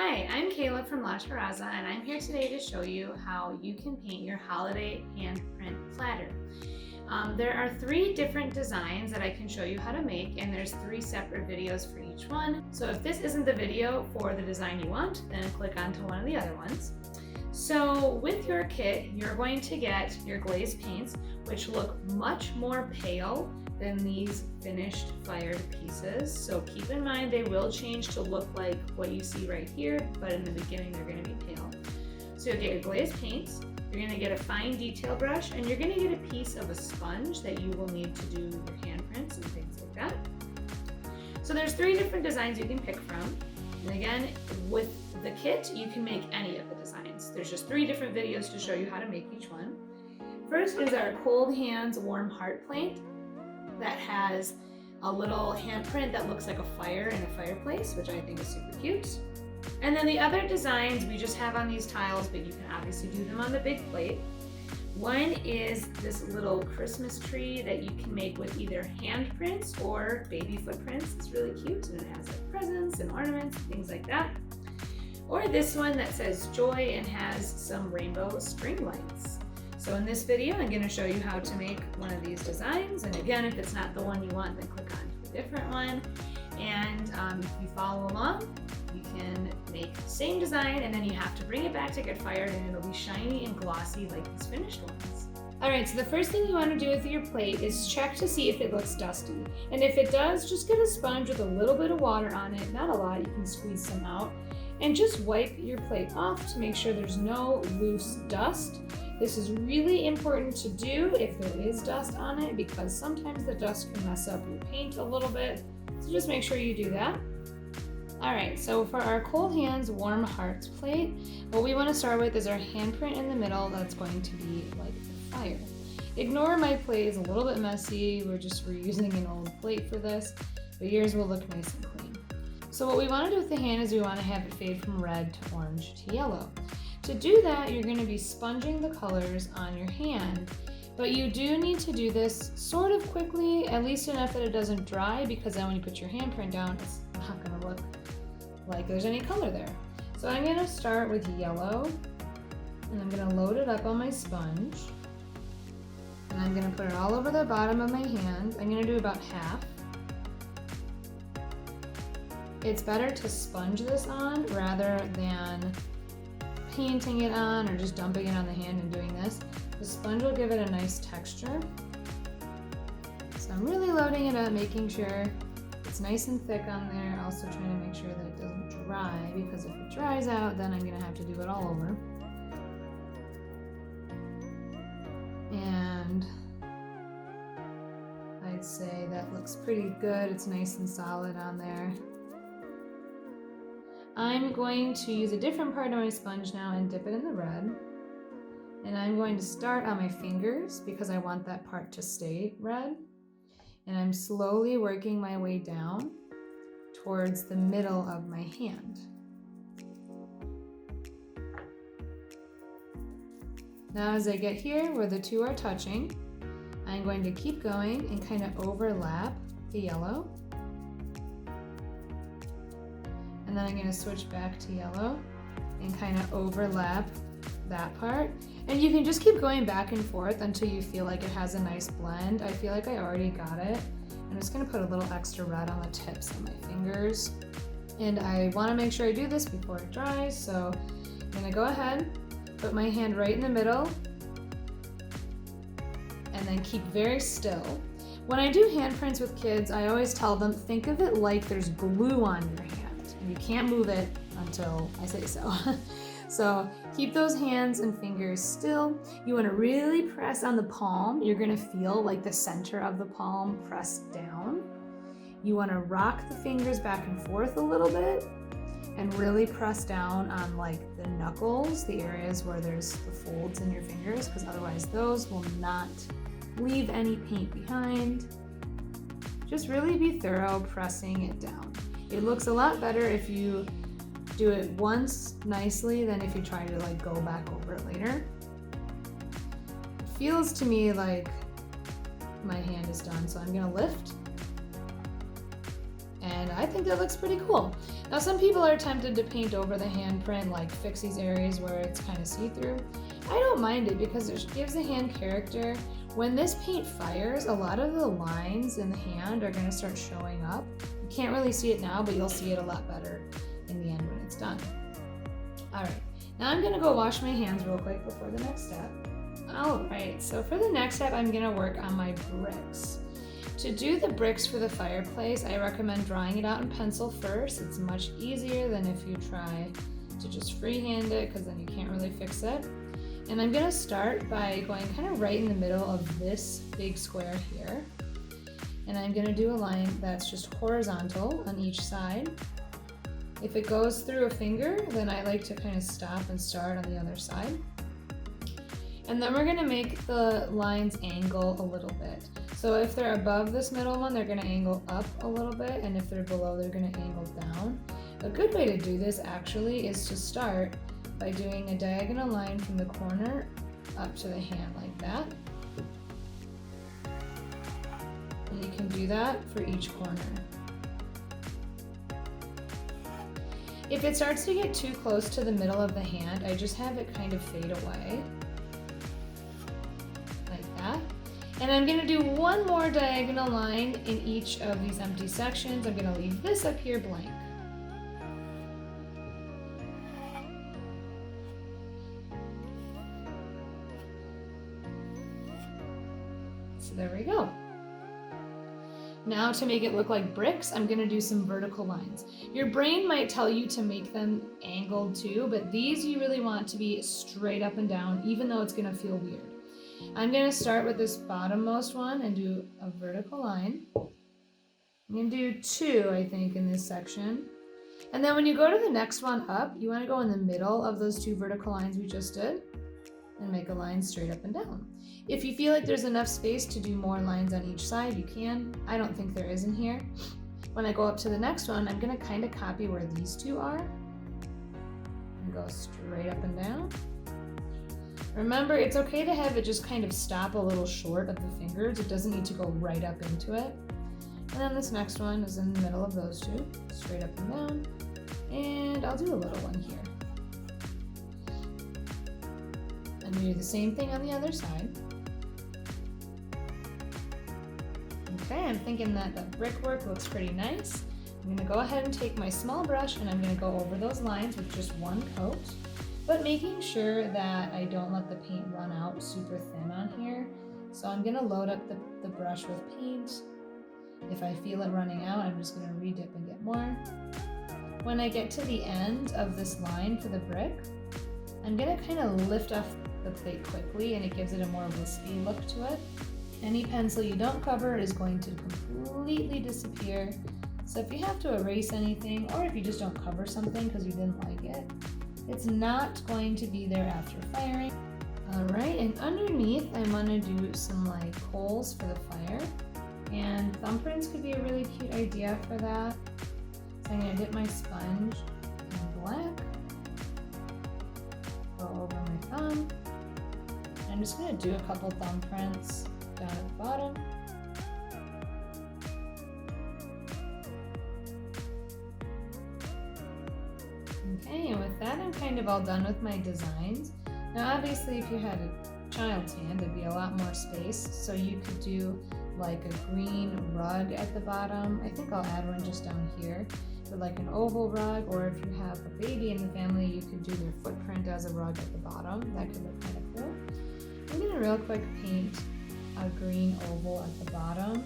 Hi, I'm Kayla from La Terraza, and I'm here today to show you how you can paint your Holiday Handprint Platter. There are 3 different designs that I can show you how to make, and there's 3 separate videos for each one. So if this isn't the video for the design you want, then click onto one of the other ones. So with your kit, you're going to get your glazed paints, which look much more pale than these finished fired pieces. So keep in mind they will change to look like what you see right here, but in the beginning they're going to be pale. So you'll get your glazed paints, you're going to get a fine detail brush, and you're going to get a piece of a sponge that you will need to do your handprints and things like that. So there's 3 different designs you can pick from. And again, with the kit, you can make any of the designs. There's just 3 different videos to show you how to make each one. First is our Cold Hands Warm Heart Plate that has a little handprint that looks like a fire in a fireplace, which I think is super cute. And then the other designs we just have on these tiles, but you can obviously do them on the big plate. One is this little Christmas tree that you can make with either handprints or baby footprints. It's really cute, and it has like presents and ornaments and things like that. Or this one that says joy and has some rainbow string lights. So in this video, I'm going to show you how to make one of these designs. And again, if it's not the one you want, then click on a different one. And if you follow along, you can make the same design, and then you have to bring it back to get fired, and it'll be shiny and glossy like these finished ones. Alright, so the first thing you want to do with your plate is check to see if it looks dusty. And if it does, just get a sponge with a little bit of water on it, not a lot, you can squeeze some out. And just wipe your plate off to make sure there's no loose dust. This is really important to do if there is dust on it, because sometimes the dust can mess up your paint a little bit. So just make sure you do that. Alright, so for our Cold Hands Warm Hearts plate, what we want to start with is our handprint in the middle that's going to be like the fire. Ignore my plate is a little bit messy, we're just reusing an old plate for this, but yours will look nice and clean. So what we want to do with the hand is we want to have it fade from red to orange to yellow. To do that, you're going to be sponging the colors on your hand, but you do need to do this sort of quickly, at least enough that it doesn't dry, because then when you put your handprint down, it's not going to look like there's any color there. So I'm going to start with yellow, and I'm going to load it up on my sponge, and I'm going to put it all over the bottom of my hand. I'm going to do about half. It's better to sponge this on rather than painting it on or just dumping it on the hand and doing this. The sponge will give it a nice texture. So I'm really loading it up, making sure it's nice and thick on there, also trying to make sure that it doesn't dry, because if it dries out, then I'm gonna have to do it all over. And I'd say that looks pretty good. It's nice and solid on there. I'm going to use a different part of my sponge now and dip it in the red. And I'm going to start on my fingers because I want that part to stay red. And I'm slowly working my way down towards the middle of my hand. Now as I get here where the 2 are touching, I'm going to keep going and kind of overlap the yellow. And then I'm going to switch back to yellow and kind of overlap that part. And you can just keep going back and forth until you feel like it has a nice blend. I feel like I already got it. I'm just going to put a little extra red on the tips of my fingers. And I want to make sure I do this before it dries, so I'm going to go ahead, put my hand right in the middle, and then keep very still. When I do handprints with kids, I always tell them, think of it like there's glue on your hand. You can't move it until I say so. So keep those hands and fingers still. You want to really press on the palm. You're going to feel like the center of the palm pressed down. You want to rock the fingers back and forth a little bit and really press down on like the knuckles, the areas where there's the folds in your fingers, because otherwise those will not leave any paint behind. Just really be thorough pressing it down. It looks a lot better if you do it once nicely than if you try to like go back over it later. It feels to me like my hand is done, so I'm gonna lift. And I think that looks pretty cool. Now some people are tempted to paint over the handprint, like fix these areas where it's kind of see-through. I don't mind it because it gives the hand character. When this paint fires, a lot of the lines in the hand are going to start showing up. You can't really see it now, but you'll see it a lot better in the end when it's done. All right, now I'm going to go wash my hands real quick before the next step. All right, so for the next step, I'm going to work on my bricks. To do the bricks for the fireplace, I recommend drawing it out in pencil first. It's much easier than if you try to just freehand it, because then you can't really fix it. And I'm going to start by going kind of right in the middle of this big square here. And I'm going to do a line that's just horizontal on each side. If it goes through a finger, then I like to kind of stop and start on the other side. And then we're going to make the lines angle a little bit. So if they're above this middle one, they're going to angle up a little bit, and if they're below, they're going to angle down. A good way to do this actually is to start by doing a diagonal line from the corner up to the hand like that. And you can do that for each corner. If it starts to get too close to the middle of the hand, I just have it kind of fade away. Like that. And I'm going to do one more diagonal line in each of these empty sections. I'm going to leave this up here blank. So there we go. Now to make it look like bricks, I'm going to do some vertical lines. Your brain might tell you to make them angled too, but these you really want to be straight up and down, even though it's going to feel weird. I'm going to start with this bottommost one and do a vertical line. I'm going to do 2, I think, in this section. And then when you go to the next one up, you want to go in the middle of those 2 vertical lines we just did and make a line straight up and down. If you feel like there's enough space to do more lines on each side, you can. I don't think there is in here. When I go up to the next one, I'm going to kind of copy where these 2 are and go straight up and down. Remember, it's okay to have it just kind of stop a little short of the fingers. It doesn't need to go right up into it. And then this next one is in the middle of those 2, straight up and down. And I'll do a little one here. And we do the same thing on the other side. Okay, I'm thinking that the brickwork looks pretty nice. I'm going to go ahead and take my small brush and I'm going to go over those lines with just one coat, but making sure that I don't let the paint run out super thin on here. So I'm going to load up the brush with paint. If I feel it running out, I'm just going to re-dip and get more. When I get to the end of this line for the brick, I'm going to kind of lift off the plate quickly and it gives it a more wispy look to it. Any pencil you don't cover is going to completely disappear. So if you have to erase anything, or if you just don't cover something because you didn't like it, it's not going to be there after firing. Alright, and underneath I'm going to do some like holes for the fire. And thumbprints could be a really cute idea for that. So I'm going to dip my sponge in black, go over my thumb. I'm just going to do a couple thumbprints down at the bottom. Okay, and with that I'm kind of all done with my designs. Now obviously if you had a child's hand there'd be a lot more space, so you could do like a green rug at the bottom. I think I'll add one just down here for like an oval rug, or if you have a baby in the family you could do their footprint as a rug at the bottom. That could look kind of cool. I'm going to real quick paint a green oval at the bottom.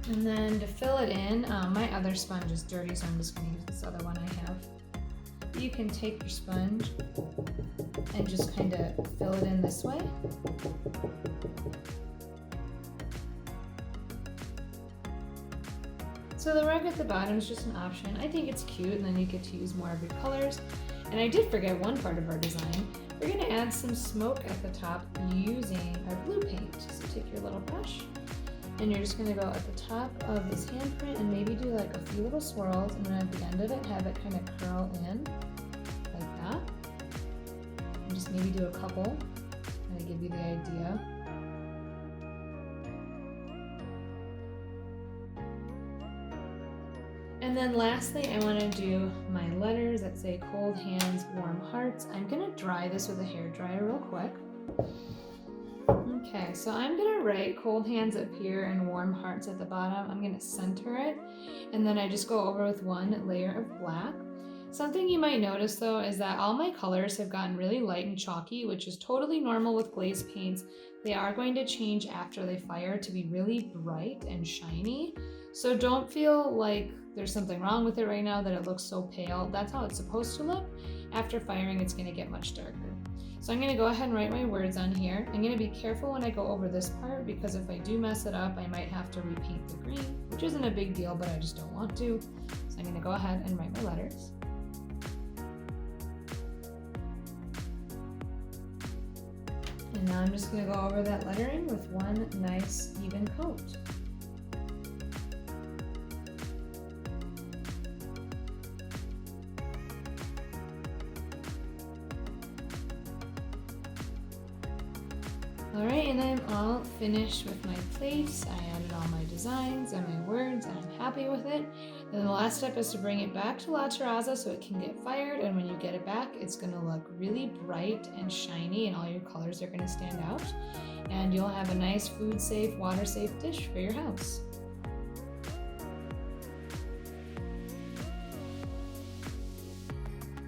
And then to fill it in, my other sponge is dirty, so I'm just going to use this other one I have. You can take your sponge and just kind of fill it in this way. So the rug at the bottom is just an option. I think it's cute, and then you get to use more of your colors. And I did forget one part of our design. We're going to add some smoke at the top using our blue paint. So take your little brush, and you're just going to go at the top of this handprint and maybe do like a few little swirls, and then at the end of it have it kind of curl in like that. And just maybe do a couple, kind of give you the idea. And then lastly, I want to do my letters that say cold hands, warm hearts. I'm going to dry this with a hair dryer real quick. Okay, so I'm going to write cold hands up here and warm hearts at the bottom. I'm going to center it, and then I just go over with one layer of black. Something you might notice though is that all my colors have gotten really light and chalky, which is totally normal with glaze paints. They are going to change after they fire to be really bright and shiny. So don't feel like there's something wrong with it right now that it looks so pale. That's how it's supposed to look. After firing, it's going to get much darker. So I'm going to go ahead and write my words on here. I'm going to be careful when I go over this part because if I do mess it up, I might have to repaint the green, which isn't a big deal, but I just don't want to. So I'm going to go ahead and write my letters. And now I'm just going to go over that lettering with one nice even coat. Alright, and I'm all finished with my plates. I added all my designs and my words, and I'm happy with it. Then the last step is to bring it back to La Terraza so it can get fired, and when you get it back, it's going to look really bright and shiny, and all your colors are going to stand out. And you'll have a nice food-safe, water-safe dish for your house.